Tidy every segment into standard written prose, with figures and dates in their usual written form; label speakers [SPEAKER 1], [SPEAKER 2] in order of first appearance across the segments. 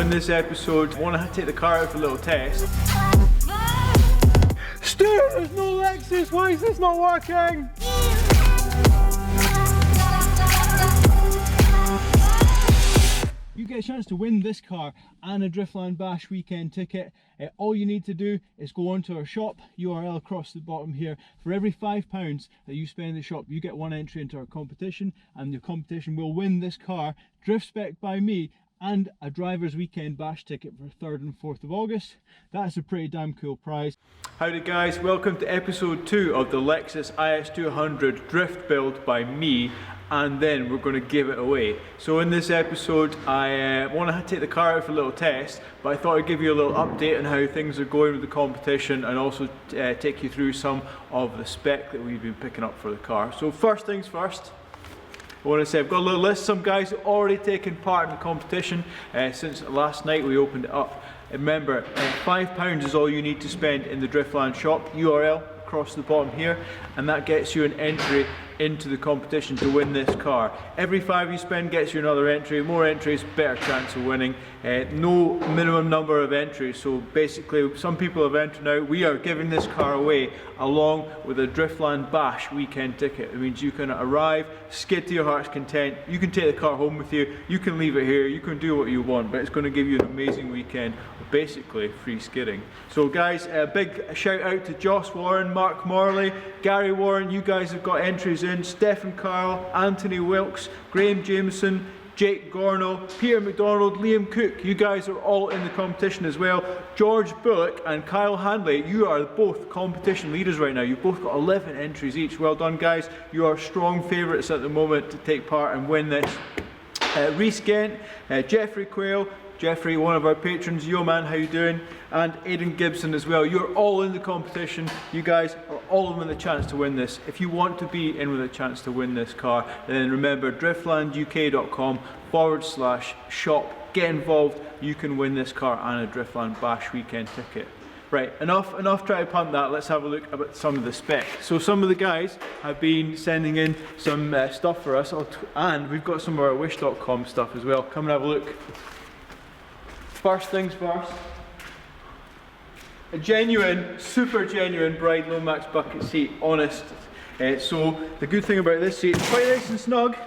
[SPEAKER 1] in this episode, I want to take the car out for a little test. Stu, there's no Lexus, why is this not working? You get a chance to win this car and a Driftland Bash weekend ticket. All you need to do is go onto our shop, URL across the bottom here. For every £5 that you spend in the shop, you get one entry into our competition, and your competition will win this car, drift spec by me, and a driver's weekend bash ticket for 3rd and 4th of August. That's a pretty damn cool prize. Howdy guys, welcome to episode 2 of the Lexus IS200 Drift Build by me, and then we're going to give it away. So in this episode I want to take the car out for a little test, but I thought I'd give you a little update on how things are going with the competition, and also take you through some of the spec that we've been picking up for the car. So first things first, I want to say I've got a little list. Some guys have already taken part in the competition since last night we opened it up. Remember, £5 is all you need to spend in the Driftland shop, URL across the bottom here, and that gets you an entry into the competition to win this car. Every £5 you spend gets you another entry. More entries, better chance of winning. No minimum number of entries, so basically some people have entered now. We are giving this car away along with a Driftland Bash weekend ticket. It means you can arrive, skid to your heart's content, you can take the car home with you, you can leave it here, you can do what you want, but it's going to give you an amazing weekend of basically free skidding. So guys, a big shout out to Joss Warren, Mark Morley, Gary Warren, you guys have got entries in, Stephen Carl, Anthony Wilkes, Graham Jameson, Jake Gorno, Peter McDonald, Liam Cook, you guys are all in the competition as well. George Bullock and Kyle Handley, you are both competition leaders right now. You've both got 11 entries each. Well done guys, you are strong favourites at the moment to take part and win this. Reese Gent, Jeffrey Quayle, Jeffrey, one of our patrons, yo man, how you doing? And Aidan Gibson as well. You're all in the competition. You guys are all in with a chance to win this. If you want to be in with a chance to win this car, then remember driftlanduk.com/shop. Get involved. You can win this car and a Driftland Bash weekend ticket. Right, enough trying to pump that. Let's have a look at some of the spec. So some of the guys have been sending in some stuff for us, and we've got some of our wish.com stuff as well. Come and have a look. First things first, a genuine, super genuine Bride Lomax bucket seat, honest. So the good thing about this seat, it's quite nice and snug.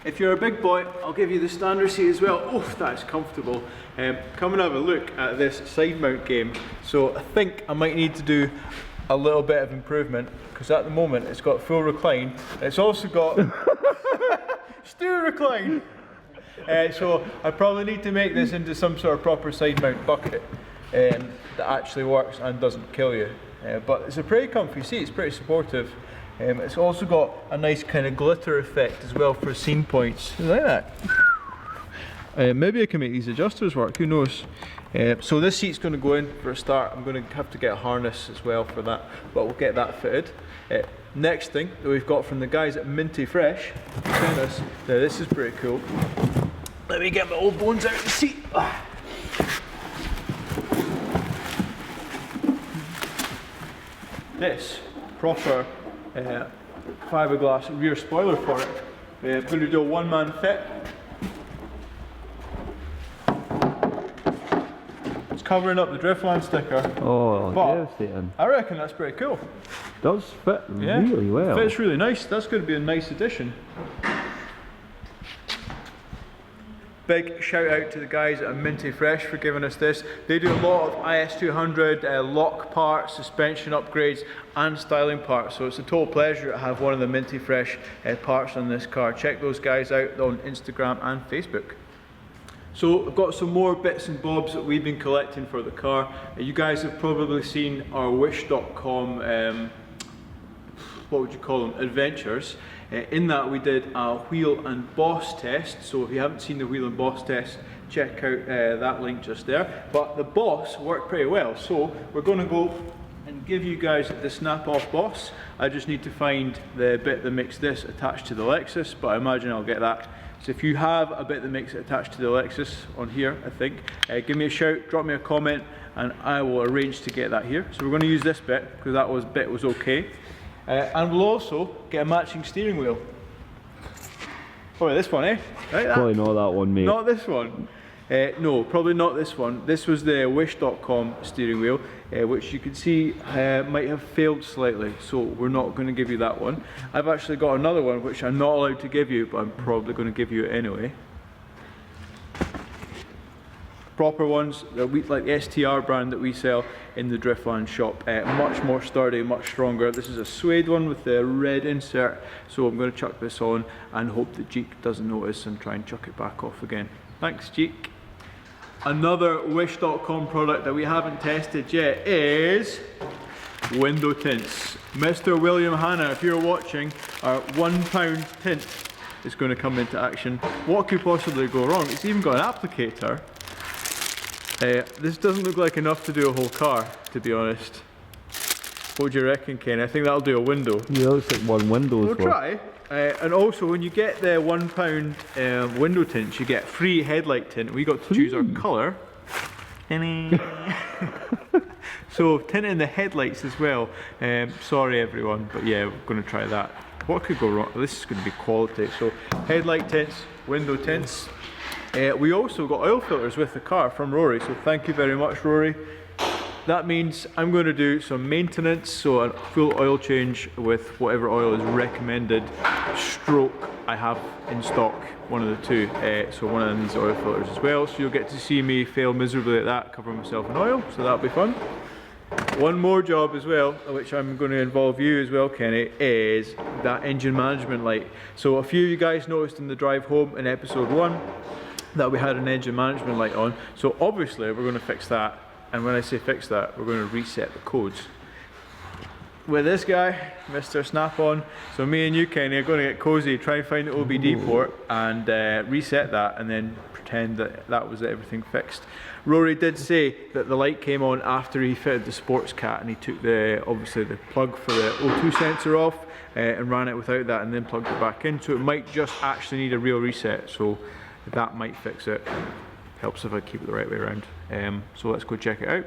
[SPEAKER 1] If you're a big boy, I'll give you the standard seat as well. Oh, that's comfortable. Come and have a look at this side mount game. So I think I might need to do a little bit of improvement, because at the moment it's got full recline. It's also got steer recline. So I probably need to make this into some sort of proper side mount bucket that actually works and doesn't kill you. But it's a pretty comfy seat, it's pretty supportive. It's also got a nice kind of glitter effect as well for scene points. You like that? Maybe I can make these adjusters work, who knows. So this seat's going to go in for a start. I'm going to have to get a harness as well for that, but we'll get that fitted. Next thing that we've got from the guys at Minty Fresh, now this is pretty cool. Let me get my old bones out of the seat. This proper fiberglass rear spoiler for it. I'm going to do a one-man fit. It's covering up the Driftland sticker.
[SPEAKER 2] Oh,
[SPEAKER 1] but
[SPEAKER 2] devastating.
[SPEAKER 1] I reckon that's pretty cool.
[SPEAKER 2] Does fit really well.
[SPEAKER 1] Fits really nice. That's going to be a nice addition. Big shout out to the guys at Minty Fresh for giving us this. They do a lot of IS200 lock parts, suspension upgrades and styling parts, so it's a total pleasure to have one of the Minty Fresh parts on this car. Check those guys out on Instagram and Facebook. So I've got some more bits and bobs that we've been collecting for the car. You guys have probably seen our wish.com, what would you call them, adventures. In that we did a wheel and boss test, so if you haven't seen the wheel and boss test, check out that link just there. But the boss worked pretty well, so we're going to go and give you guys the snap-off boss. I just need to find the bit that makes this attached to the Lexus, but I imagine I'll get that. So if you have a bit that makes it attached to the Lexus on here, I think, give me a shout, drop me a comment, and I will arrange to get that here. So we're going to use this bit, because that bit was okay. And we'll also get a matching steering wheel. Oh, this one, eh? Right,
[SPEAKER 2] probably not that one, mate.
[SPEAKER 1] Not this one. No, probably not this one. This was the Wish.com steering wheel, which you can see might have failed slightly, so we're not going to give you that one. I've actually got another one which I'm not allowed to give you, but I'm probably going to give you it anyway. Proper ones, like the STR brand that we sell in the Driftland shop. Much more sturdy, much stronger. This is a suede one with the red insert, so I'm going to chuck this on and hope that Jeek doesn't notice and try and chuck it back off again. Thanks, Jeek. Another Wish.com product that we haven't tested yet is window tints. Mr. William Hanna, if you're watching, our £1 tint is going to come into action. What could possibly go wrong? It's even got an applicator. This doesn't look like enough to do a whole car, to be honest. What do you reckon, Ken? I think that'll do a window.
[SPEAKER 2] Yeah, it looks like one window.
[SPEAKER 1] We'll try. And also, when you get the £1 window tints, you get free headlight tint. We got to choose our colour. So tinting the headlights as well. Sorry everyone, but yeah, we're going to try that. What could go wrong? This is going to be quality. So headlight tints, window tints. We also got oil filters with the car from Rory, so thank you very much, Rory. That means I'm going to do some maintenance, so a full oil change with whatever oil is recommended, stroke I have in stock, one of the two. So one of them needs oil filters as well, so you'll get to see me fail miserably at that, cover myself in oil, so that'll be fun. One more job as well, which I'm going to involve you as well, Kenny, is that engine management light. So a few of you guys noticed in the drive home in episode 1 that we had an engine management light on, so obviously we're going to fix that. And when I say fix that, we're going to reset the codes with this guy, Mr. Snap-on. So me and you, Kenny, are going to get cozy, try and find the OBD port and reset that, and then pretend that that was everything fixed. Rory did say that the light came on after he fitted the sports cat, and he took obviously the plug for the O2 sensor off and ran it without that, and then plugged it back in. So it might just actually need a real reset. So that might fix it. Helps if I keep it the right way around. So let's go check it out.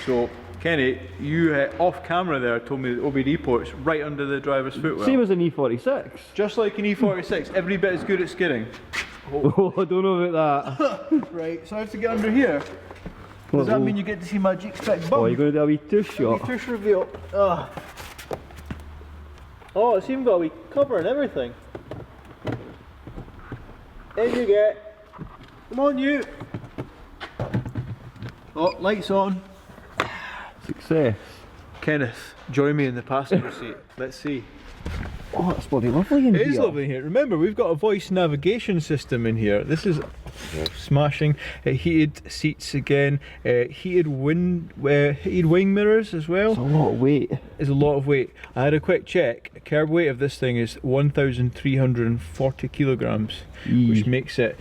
[SPEAKER 1] So Kenny, you off camera there told me the OBD port's right under the driver's footwell.
[SPEAKER 2] Same as an E46.
[SPEAKER 1] Just like an E46, every bit as good at skidding.
[SPEAKER 2] Oh, I don't know about that.
[SPEAKER 1] Right, so I have to get under here. Does that mean you get to see my Jeek spec bum?
[SPEAKER 2] Oh, you're going to do a wee tush shot?
[SPEAKER 1] Tush reveal. Oh, it's even got a wee cover and everything. In you get. Come on, you! Oh, lights on.
[SPEAKER 2] Success.
[SPEAKER 1] Kenneth, join me in the passenger seat. Let's see.
[SPEAKER 2] Oh, it's bloody lovely in here.
[SPEAKER 1] It is lovely in here. Remember, we've got a voice navigation system in here. This is smashing. Heated seats again. Heated wing mirrors as well.
[SPEAKER 2] It's a lot of weight.
[SPEAKER 1] It's a lot of weight. I had a quick check. Curb weight of this thing is 1,340 kilograms, which makes it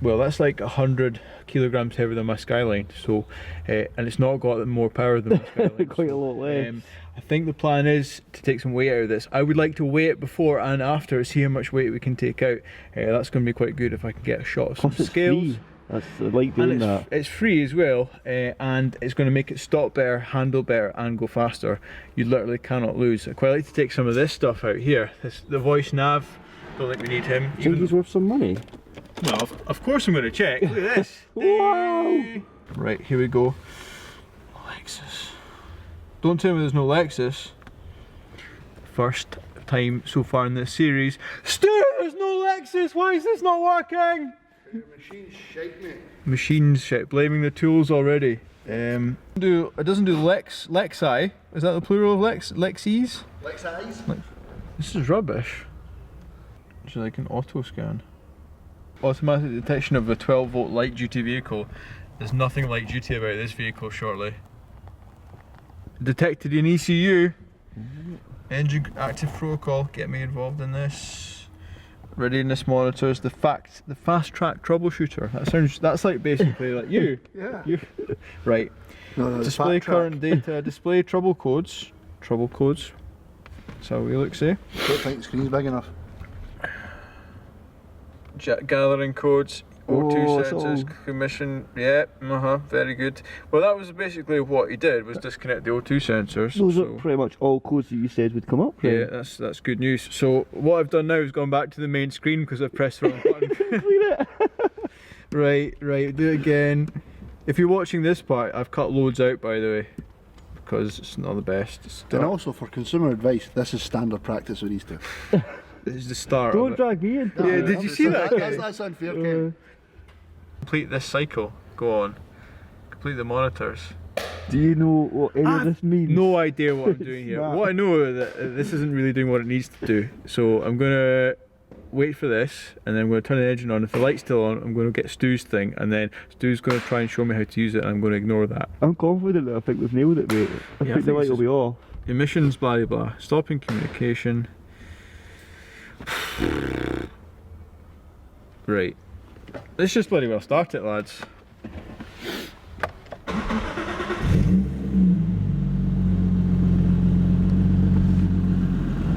[SPEAKER 1] well, that's like 100 kilograms heavier than my Skyline. So, and it's not got more power than my Skyline.
[SPEAKER 2] Quite a lot less.
[SPEAKER 1] I think the plan is to take some weight out of this. I would like to weigh it before and after, see how much weight we can take out. That's going to be quite good if I can get a shot of some scales.
[SPEAKER 2] I like doing that.
[SPEAKER 1] It's free as well, and it's going to make it stop better, handle better, and go faster. You literally cannot lose. I quite like to take some of this stuff out here. The voice nav. Don't think we need him.
[SPEAKER 2] Do you think he's worth some money?
[SPEAKER 1] Well, of course I'm going to check. Look at this.
[SPEAKER 2] Wow!
[SPEAKER 1] Right, here we go. Lexus. Don't tell me there's no Lexus. First time so far in this series. Stu, there's no Lexus! Why is this not working?
[SPEAKER 3] The machine's shite, mate.
[SPEAKER 1] Machine's shit. Blaming the tools already. It doesn't do Lexi. Is that the plural of Lexis?
[SPEAKER 3] Lexis?
[SPEAKER 1] This is rubbish. It's like an auto scan. Automatic detection of a 12-volt light duty vehicle. There's nothing light duty about this vehicle, shortly. Detected in ECU. Engine active protocol. Get me involved in this. Readiness monitors. The fast track troubleshooter. That's like basically like you.
[SPEAKER 3] Yeah.
[SPEAKER 1] You. Right.
[SPEAKER 3] No,
[SPEAKER 1] Display current data. Display trouble codes. Trouble codes. That's how we look. Say.
[SPEAKER 3] Don't think the screen's big enough.
[SPEAKER 1] Gathering codes, O2 sensors, commission, yeah, very good. Well, that was basically what he did, was disconnect the O2 sensors.
[SPEAKER 2] Those are pretty much all codes that you said would come up, right?
[SPEAKER 1] Yeah, that's good news. So what I've done now is gone back to the main screen because I've pressed the wrong button.
[SPEAKER 2] Clean it.
[SPEAKER 1] Right, do it again. If you're watching this part, I've cut loads out, by the way, because it's not the best.
[SPEAKER 3] And also for consumer advice, this is standard practice with these two.
[SPEAKER 1] This is the start.
[SPEAKER 2] Don't drag me into
[SPEAKER 1] Yeah,
[SPEAKER 2] it.
[SPEAKER 1] did you see that?
[SPEAKER 3] That's unfair, Ken.
[SPEAKER 1] Complete this cycle. Go on. Complete the monitors.
[SPEAKER 2] Do you know what any of this means?
[SPEAKER 1] No idea what I'm doing here.
[SPEAKER 2] Nah.
[SPEAKER 1] What I know is that this isn't really doing what it needs to do. So I'm gonna wait for this, and then I'm gonna turn the engine on. If the light's still on, I'm gonna get Stu's thing, and then Stu's gonna try and show me how to use it, and I'm gonna ignore that.
[SPEAKER 2] I'm confident that I think we've nailed it, mate. I
[SPEAKER 1] Yeah, I
[SPEAKER 2] think the
[SPEAKER 1] think
[SPEAKER 2] light
[SPEAKER 1] this
[SPEAKER 2] will be off.
[SPEAKER 1] Emissions, blah blah blah. Stopping communication. Right. Let's just bloody well start it, lads.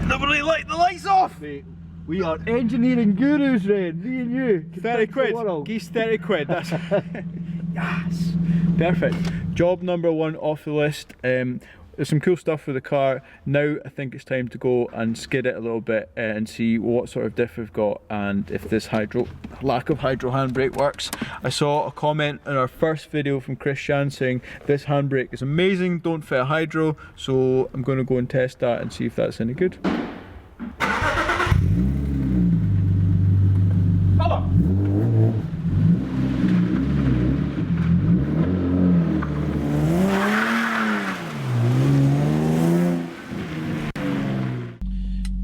[SPEAKER 1] Nobody light the lights off!
[SPEAKER 2] Mate, we are engineering gurus, Ren. Me and you.
[SPEAKER 1] 30 quid. Geese 30 quid. That's yes. Perfect. Job number 1 off the list. There's some cool stuff with the car. Now I think it's time to go and skid it a little bit and see what sort of diff we've got and if this lack of hydro handbrake works. I saw a comment in our first video from Chris Shan saying this handbrake is amazing, don't fit a hydro, so I'm going to go and test that and see if that's any good.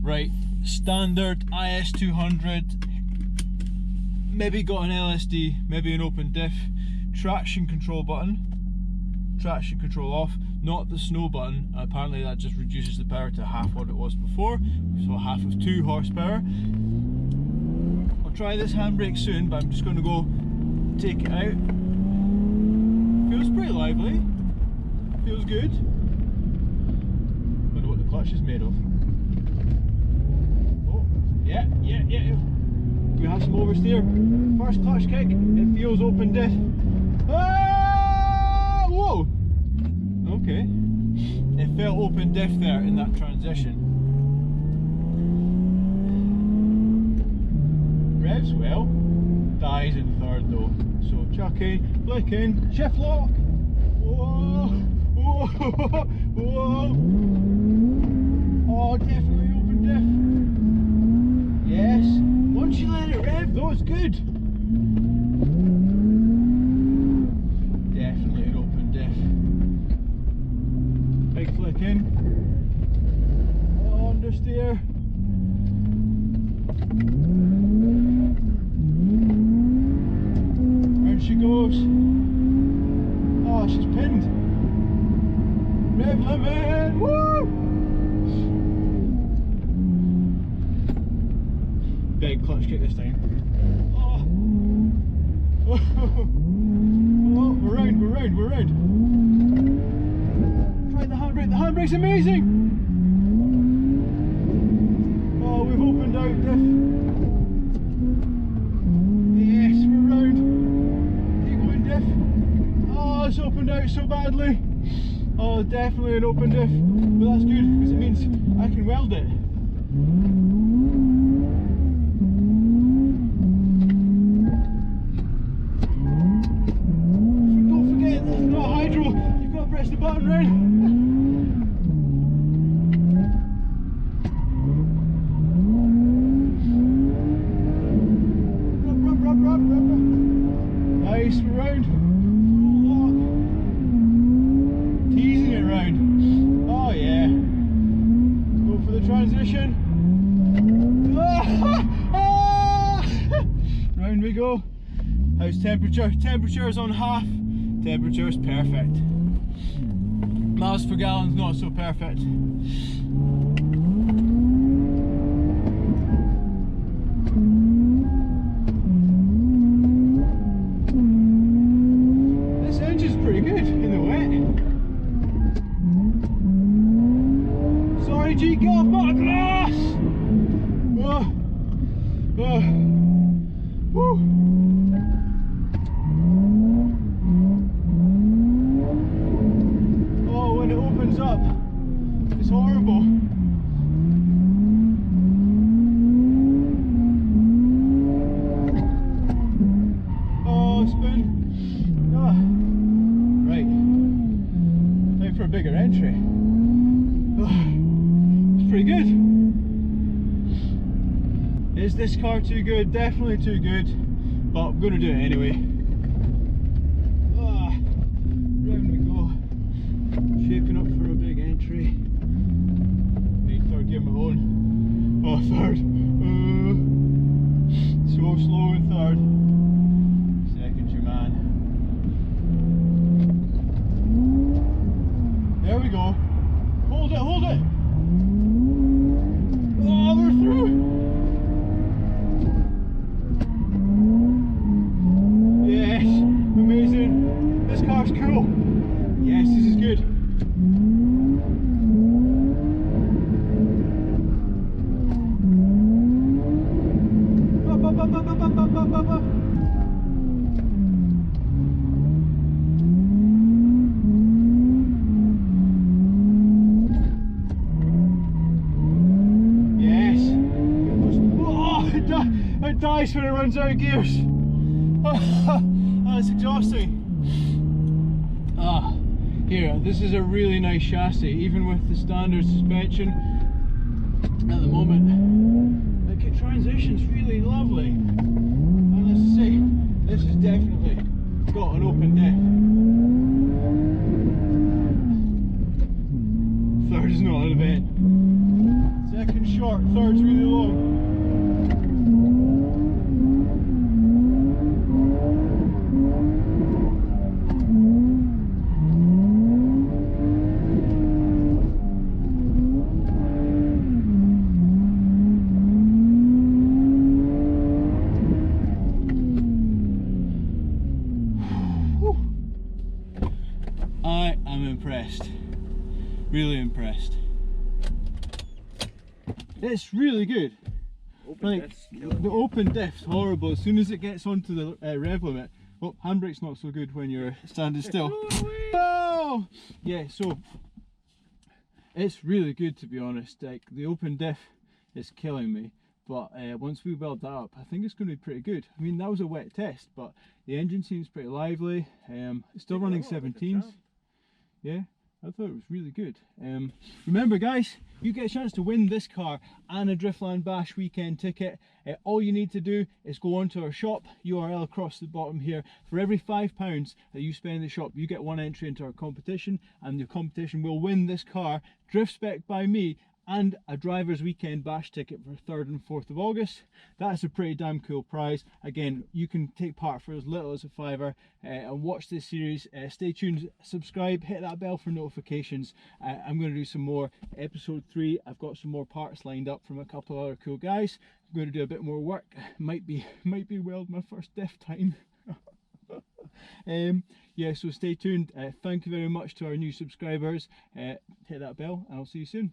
[SPEAKER 1] Right, standard IS200, maybe got an LSD, maybe an open diff, traction control button, traction control off, not the snow button. Apparently that just reduces the power to half what it was before, so half of 2 horsepower. I'll try this handbrake soon, but I'm just going to go take it out. Feels pretty lively, feels good. Wonder what the clutch is made of. Yeah. We have some oversteer. First clutch kick, it feels open diff. Ah! Whoa! Okay. It felt open diff there in that transition. Revs well. Dies in third though. So chuck in, flick in, shift lock. Whoa! Whoa! Whoa! Oh, definitely open diff. Yes, once you let it rev though, it's good. Definitely an open diff. Big flick in. Oh, understeer. And she goes. Oh, she's pinned. Rev limit. Woo! Big clutch kick this time. Oh, oh, we're round. Try the handbrake's amazing! Oh, we've opened out diff. Yes, we're round. Keep going diff. Oh, it's opened out so badly. Oh, definitely an open diff. But that's good, because it means I can weld it. Press the button, right? Rub. Nice, we're round. Full lock. Teasing it round. Oh yeah. Go for the transition. Round we go. How's temperature? Temperature's on half. Temperature's perfect. Miles per gallon's not so perfect. This engine's pretty good in the wet. Sorry Jeek, get off my glass! Woo! When it opens up, it's horrible. Oh, entry. It's pretty good. Is this car too good? Definitely too good, but I'm going to do it anyway. Round we go. Shaping up for a big entry. Need third gear my own. Oh, third. So slow in third. Second's your man. There we go. Hold it, hold it. Oh, we're through. Yes, amazing. This car's cool. Yes, this is good. Yes. Oh, it dies when it runs out of gears. That's exhausting. Here, this is a really nice chassis, even with the standard suspension at the moment. Like, it transitions really lovely. And let's say, this has definitely got an open diff. Third is not an event. Second short, third's really long. I am impressed, really impressed. It's really good. Like, the open diff's horrible as soon as it gets onto the rev limit. Well, handbrake's not so good when you're standing still. Oh! Yeah, so it's really good, to be honest. Like, the open diff is killing me, but once we weld that up, I think it's going to be pretty good. I mean, that was a wet test, but the engine seems pretty lively. It's still running 17s. Yeah, I thought it was really good. Remember guys, you get a chance to win this car and a Driftland Bash weekend ticket. All you need to do is go onto our shop, URL across the bottom here. For every £5 that you spend in the shop, you get one entry into our competition, and the competition will win this car, drift spec by me, and a driver's weekend bash ticket for 3rd and 4th of August. That's a pretty damn cool prize. Again, you can take part for as little as a £5 and watch this series. Stay tuned, subscribe, hit that bell for notifications. I'm going to do some more episode 3. I've got some more parts lined up from a couple of other cool guys. I'm going to do a bit more work. Might be weld my first diff time. Yeah, so stay tuned. Thank you very much to our new subscribers. Hit that bell and I'll see you soon.